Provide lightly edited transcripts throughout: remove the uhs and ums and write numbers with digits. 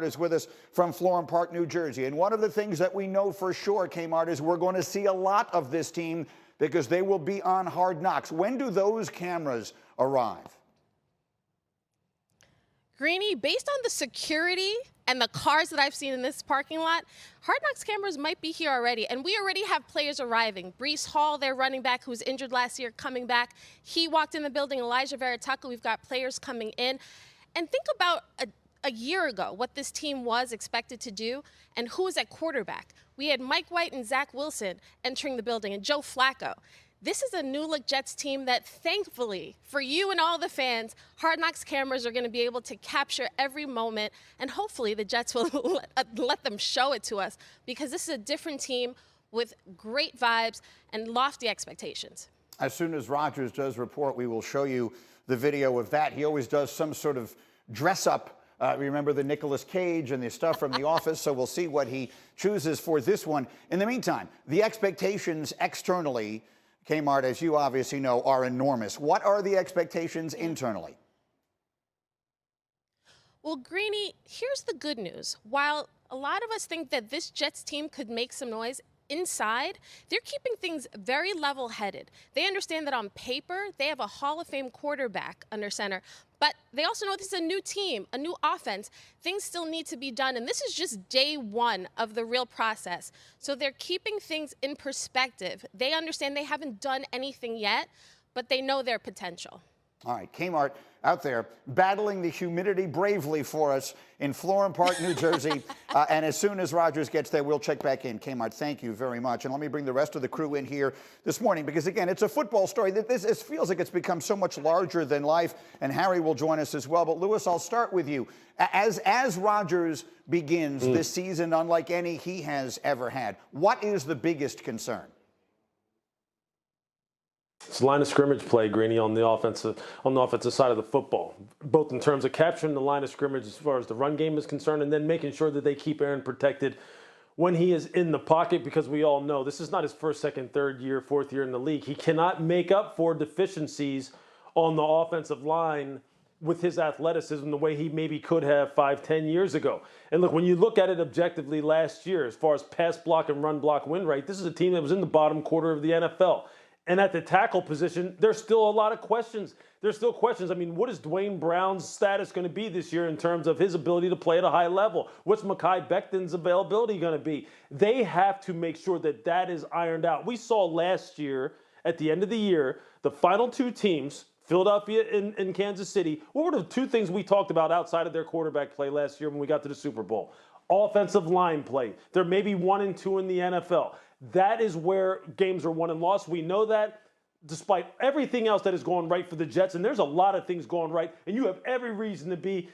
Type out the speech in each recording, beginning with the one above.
Is with us from Florham Park, New Jersey. And one of the things that we know for sure, Kmart, is we're going to see a lot of this team because they will be on Hard Knocks. When do those cameras arrive? Greeny, based on the security and the cars that I've seen in this parking lot, Hard Knocks cameras might be here already. And we already have players arriving. Breece Hall, their running back, who was injured last year, coming back. He walked in the building. Elijah Veritaka, we've got players coming in. And think about a year ago what this team was expected to do and who was at quarterback. We had Mike White and Zach Wilson entering the building and Joe Flacco. This is a new-look Jets team that, thankfully, for you and all the fans, Hard Knocks cameras are going to be able to capture every moment, and hopefully the Jets will let them show it to us, because this is a different team with great vibes and lofty expectations. As soon as Rodgers does report, we will show you the video of that. He always does some sort of dress-up. Remember the Nicolas Cage and the stuff from The Office, so we'll see what he chooses for this one. In the meantime, the expectations externally, Kmart, as you obviously know, are enormous. What are the expectations internally? Well, Greeny, here's the good news. While a lot of us think that this Jets team could make some noise, inside, they're keeping things very level-headed. They understand that on paper, they have a Hall of Fame quarterback under center, but they also know this is a new team, a new offense. Things still need to be done, and this is just day one of the real process. So they're keeping things in perspective. They understand they haven't done anything yet, but they know their potential. All right, Kmart out there battling the humidity bravely for us in Florham Park, New Jersey. And as soon as Rodgers gets there, we'll check back in. Kmart, thank you very much. And let me bring the rest of the crew in here this morning because, again, it's a football story. This feels like it's become so much larger than life. And Harry will join us as well. But, Louis, I'll start with you. As Rodgers begins this season, unlike any he has ever had, what is the biggest concern? It's line of scrimmage play, Greeny, on the offensive side of the football, both in terms of capturing the line of scrimmage as far as the run game is concerned, and then making sure that they keep Aaron protected when he is in the pocket, because we all know this is not his first, second, third year, fourth year in the league. He cannot make up for deficiencies on the offensive line with his athleticism the way he maybe could have 5-10 years ago. And look, when you look at it objectively last year, as far as pass block and run block win rate, this is a team that was in the bottom quarter of the NFL. And at the tackle position, there's still a lot of questions. There's still questions. I mean, what is Dwayne Brown's status going to be this year in terms of his ability to play at a high level? What's Mekhi Becton's availability going to be? They have to make sure that that is ironed out. We saw last year, at the end of the year, the final two teams, Philadelphia and Kansas City, what were the two things we talked about outside of their quarterback play last year when we got to the Super Bowl? Offensive line play. They're maybe 1 and 2 in the NFL. That is where games are won and lost. We know that despite everything else that is going right for the Jets, and there's a lot of things going right, and you have every reason to be,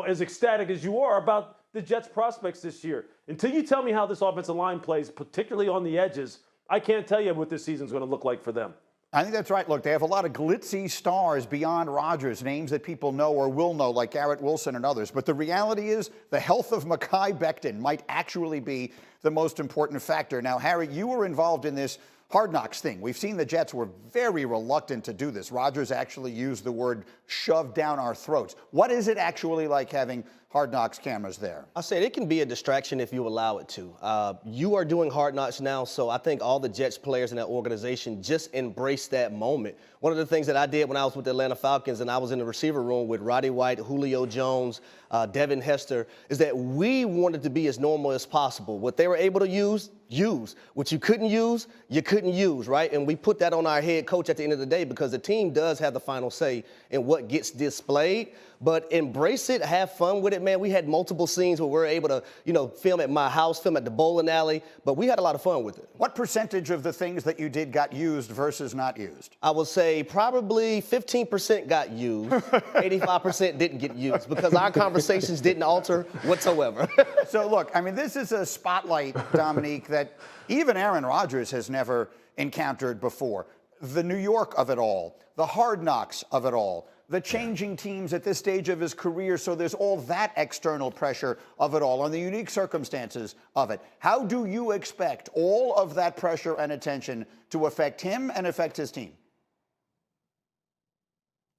as ecstatic as you are about the Jets' prospects this year. Until you tell me how this offensive line plays, particularly on the edges, I can't tell you what this season's going to look like for them. I think that's right. Look, they have a lot of glitzy stars beyond Rodgers, names that people know or will know, like Garrett Wilson and others. But the reality is the health of Mekhi Becton might actually be the most important factor. Now, Harry, you were involved in this Hard Knocks thing. We've seen the Jets were very reluctant to do this. Rodgers actually used the word shoved down our throats. What is it actually like having Hard Knocks cameras there? I'll say it can be a distraction if you allow it to. You are doing Hard Knocks now, so I think all the Jets players in that organization just embrace that moment. One of the things that I did when I was with the Atlanta Falcons and I was in the receiver room with Roddy White, Julio Jones, Devin Hester, is that we wanted to be as normal as possible. What they were able to use. What you couldn't use, right? And we put that on our head coach at the end of the day because the team does have the final say in what gets displayed. But embrace it, have fun with it, man. We had multiple scenes where we were able to, film at my house, film at the bowling alley, but we had a lot of fun with it. What percentage of the things that you did got used versus not used? I would say probably 15% got used, 85% didn't get used because our conversations didn't alter whatsoever. So, look, I mean, this is a spotlight, Domonique, that even Aaron Rodgers has never encountered before. The New York of it all, the Hard Knocks of it all, the changing teams at this stage of his career, so there's all that external pressure of it all, and the unique circumstances of it. How do you expect all of that pressure and attention to affect him and affect his team?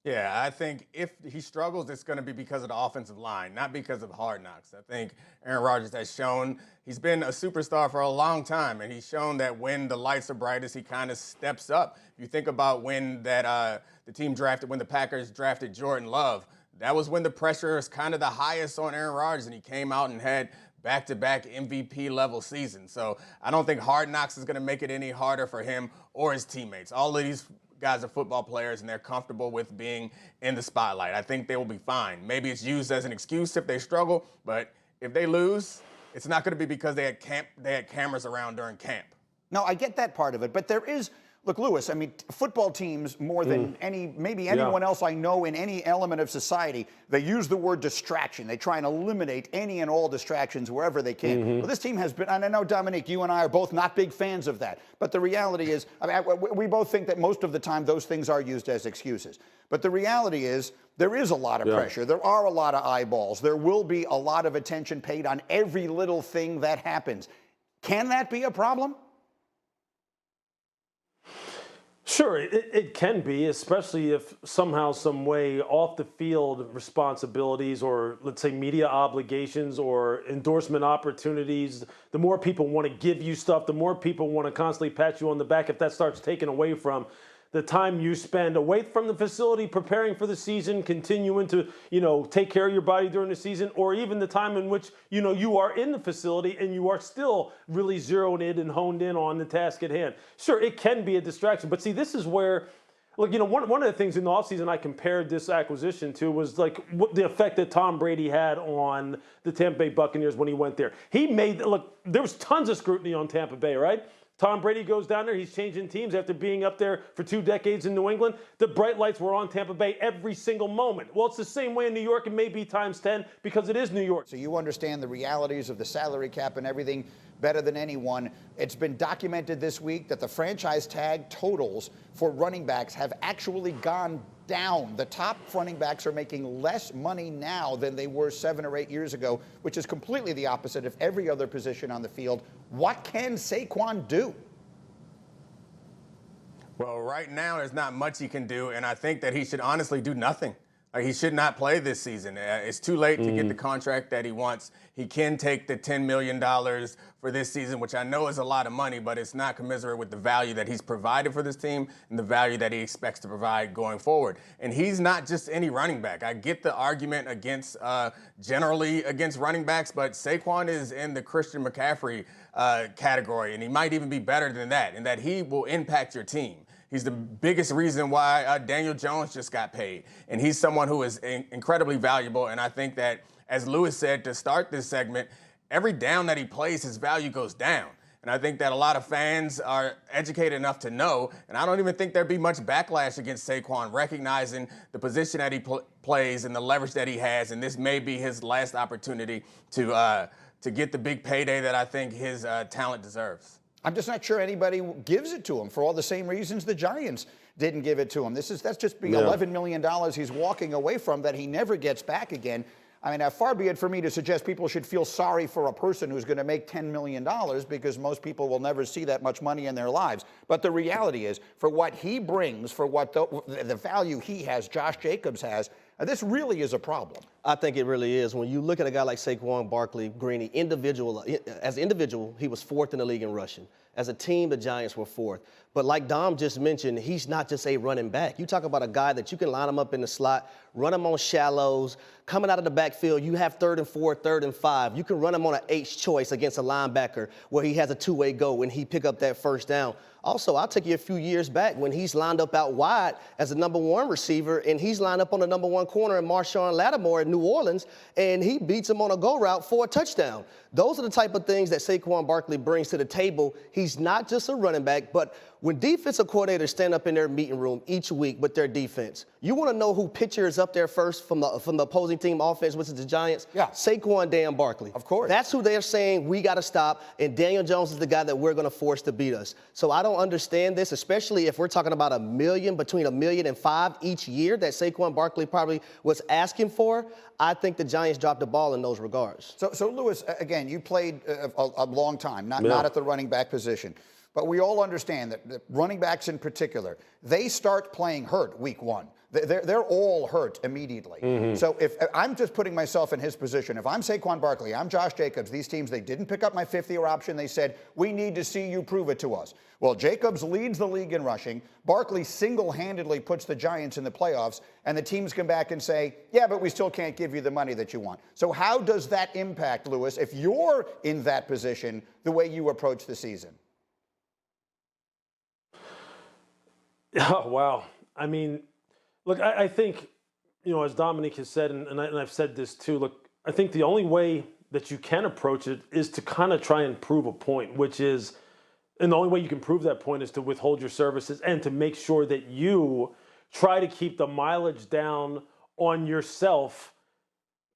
Yeah, I think if he struggles, it's going to be because of the offensive line, not because of Hard Knocks. I think Aaron Rodgers has shown he's been a superstar for a long time, and he's shown that when the lights are brightest, he kind of steps up. You think about when the Packers drafted Jordan Love, that was when the pressure is kind of the highest on Aaron Rodgers, and he came out and had back-to-back MVP level seasons. So I don't think Hard Knocks is going to make it any harder for him or his teammates. All of these guys are football players, and they're comfortable with being in the spotlight. I think they will be fine. Maybe it's used as an excuse if they struggle, but if they lose, it's not going to be because they had cameras around during camp. No, I get that part of it, but there is. Look, Louis, I mean, football teams, more than maybe anyone else I know in any element of society, they use the word distraction. They try and eliminate any and all distractions wherever they can. Well, this team has been, and I know, Domonique, you and I are both not big fans of that, but the reality is, I mean, we both think that most of the time those things are used as excuses. But the reality is, there is a lot of pressure. There are a lot of eyeballs. There will be a lot of attention paid on every little thing that happens. Can that be a problem? Sure, it can be, especially if somehow, some way, off the field responsibilities or, let's say, media obligations or endorsement opportunities, the more people want to give you stuff, the more people want to constantly pat you on the back. If that starts taken away from the time you spend away from the facility preparing for the season, continuing to, take care of your body during the season, or even the time in which, you are in the facility and you are still really zeroed in and honed in on the task at hand. Sure, it can be a distraction, but see, this is where, look, one of the things in the offseason I compared this acquisition to was like what the effect that Tom Brady had on the Tampa Bay Buccaneers when he went there. There was tons of scrutiny on Tampa Bay, right? Tom Brady goes down there. He's changing teams after being up there for 2 decades in New England. The bright lights were on Tampa Bay every single moment. Well, it's the same way in New York, and maybe times 10 because it is New York. So you understand the realities of the salary cap and everything better than anyone. It's been documented this week that the franchise tag totals for running backs have actually gone down. The top running backs are making less money now than they were 7 or 8 years ago, which is completely the opposite of every other position on the field. What can Saquon do? Well, right now there's not much he can do, and I think that he should honestly do nothing. He should not play this season. It's too late to get the contract that he wants. He can take the $10 million for this season, which I know is a lot of money, but it's not commensurate with the value that he's provided for this team and the value that he expects to provide going forward. And he's not just any running back. I get the argument generally against running backs, but Saquon is in the Christian McCaffrey category, and he might even be better than that, in that he will impact your team. He's the biggest reason why Daniel Jones just got paid. And he's someone who is incredibly valuable. And I think that, as Louis said to start this segment, every down that he plays, his value goes down. And I think that a lot of fans are educated enough to know, and I don't even think there'd be much backlash against Saquon, recognizing the position that he plays and the leverage that he has. And this may be his last opportunity to get the big payday that I think his talent deserves. I'm just not sure anybody gives it to him for all the same reasons the Giants didn't give it to him. That's just $11 million he's walking away from that he never gets back again. I mean, far be it for me to suggest people should feel sorry for a person who's going to make $10 million because most people will never see that much money in their lives. But the reality is, for what he brings, for what the value he has, Josh Jacobs has, this really is a problem. I think it really is. When you look at a guy like Saquon Barkley, Greeny, as an individual, he was 4th in the league in rushing. As a team, the Giants were 4th. But like Dom just mentioned, he's not just a running back. You talk about a guy that you can line him up in the slot, run him on shallows, coming out of the backfield, you have 3rd and 4, 3rd and 5. You can run him on an H choice against a linebacker where he has a two-way go and he pick up that first down. Also, I'll take you a few years back when he's lined up out wide as a number 1 receiver, and he's lined up on the number 1 corner in Marshawn Lattimore in New Orleans, and he beats him on a go route for a touchdown. Those are the type of things that Saquon Barkley brings to the table. He's not just a running back, but when defensive coordinators stand up in their meeting room each week with their defense, you want to know who pitcher is up there first from the opposing team offense, which is the Giants? Yeah. Saquon Dan Barkley. Of course. That's who they're saying we got to stop, and Daniel Jones is the guy that we're going to force to beat us. So I don't understand this, especially if we're talking about between $1 million and $5 million each year that Saquon Barkley probably was asking for. I think the Giants dropped the ball in those regards. So Louis, again, you played a long time, not at the running back position. But we all understand that the running backs in particular, they start playing hurt week 1. They're all hurt immediately. So if I'm just putting myself in his position, if I'm Saquon Barkley, I'm Josh Jacobs, these teams, they didn't pick up my fifth-year option. They said, we need to see you prove it to us. Well, Jacobs leads the league in rushing. Barkley single-handedly puts the Giants in the playoffs, and the teams come back and say, yeah, but we still can't give you the money that you want. So how does that impact, Louis, if you're in that position, the way you approach the season? Oh, wow. I mean, look, I think, as Domonique has said, and I've said this too, look, I think the only way that you can approach it is to kind of try and prove a point, which is, and the only way you can prove that point is to withhold your services and to make sure that you try to keep the mileage down on yourself,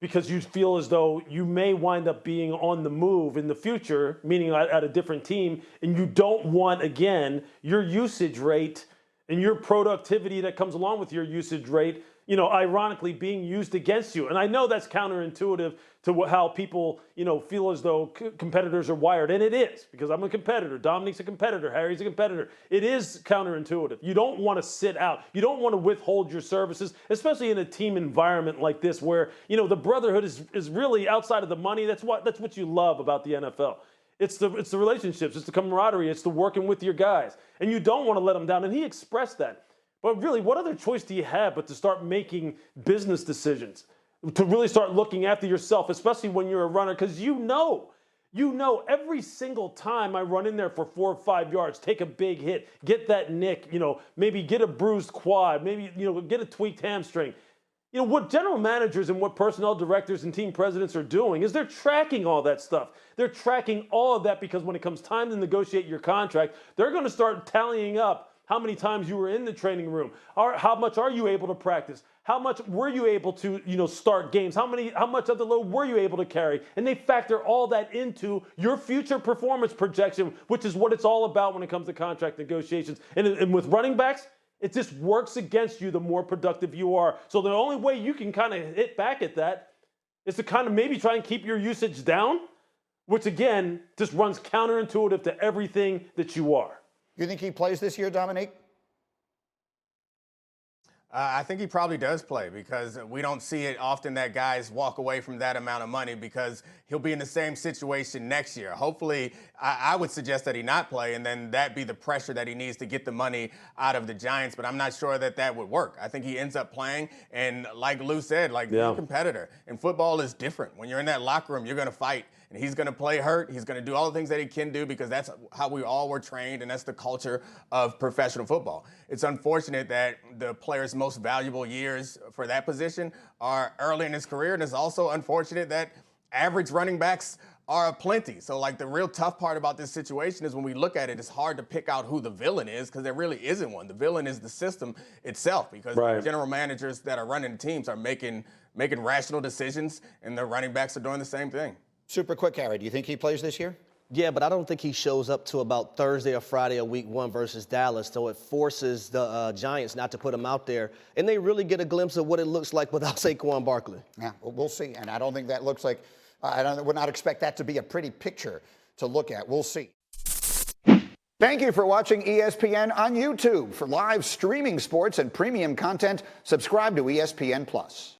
because you feel as though you may wind up being on the move in the future, meaning at a different team, and you don't want, again, your usage rate and your productivity that comes along with your usage rate, ironically being used against you. And I know that's counterintuitive to how people, feel as though competitors are wired. And it is, because I'm a competitor. Dominique's a competitor. Harry's a competitor. It is counterintuitive. You don't want to sit out. You don't want to withhold your services, especially in a team environment like this where, the brotherhood is really outside of the money. That's what you love about the NFL. It's the relationships. It's the camaraderie. It's the working with your guys. And you don't want to let them down. And he expressed that. But really, what other choice do you have but to start making business decisions, to really start looking after yourself, especially when you're a runner? Because you know every single time I run in there for 4 or 5 yards, take a big hit, get that nick, maybe get a bruised quad, maybe, get a tweaked hamstring. What general managers and what personnel directors and team presidents are doing is they're tracking all that stuff. They're tracking all of that because when it comes time to negotiate your contract, they're going to start tallying up how many times you were in the training room, or how much are you able to practice, how much were you able to, start games, how much of the load were you able to carry, and they factor all that into your future performance projection, which is what it's all about when it comes to contract negotiations. And with running backs, it just works against you the more productive you are. So the only way you can kind of hit back at that is to kind of maybe try and keep your usage down, which again just runs counterintuitive to everything that you are. You think he plays this year, Dominique? I think he probably does play, because we don't see it often that guys walk away from that amount of money, because he'll be in the same situation next year. Hopefully, I would suggest that he not play, and then that be the pressure that he needs to get the money out of the Giants. But I'm not sure that would work. I think he ends up playing, and like Lou said, you're a competitor. And football is different. When you're in that locker room, you're going to fight. And he's going to play hurt. He's going to do all the things that he can do, because that's how we all were trained, and that's the culture of professional football. It's unfortunate that the player's most valuable years for that position are early in his career, and it's also unfortunate that average running backs are aplenty. So, the real tough part about this situation is when we look at it, it's hard to pick out who the villain is, because there really isn't one. The villain is the system itself, because the general managers that are running the teams are making rational decisions, and the running backs are doing the same thing. Super quick, Harry. Do you think he plays this year? Yeah, but I don't think he shows up to about Thursday or Friday of week 1 versus Dallas. So it forces the Giants not to put him out there. And they really get a glimpse of what it looks like without Saquon Barkley. Yeah, well, we'll see. And I don't think that looks like, I would not expect that to be a pretty picture to look at. We'll see. Thank you for watching ESPN on YouTube. For live streaming sports and premium content, subscribe to ESPN+.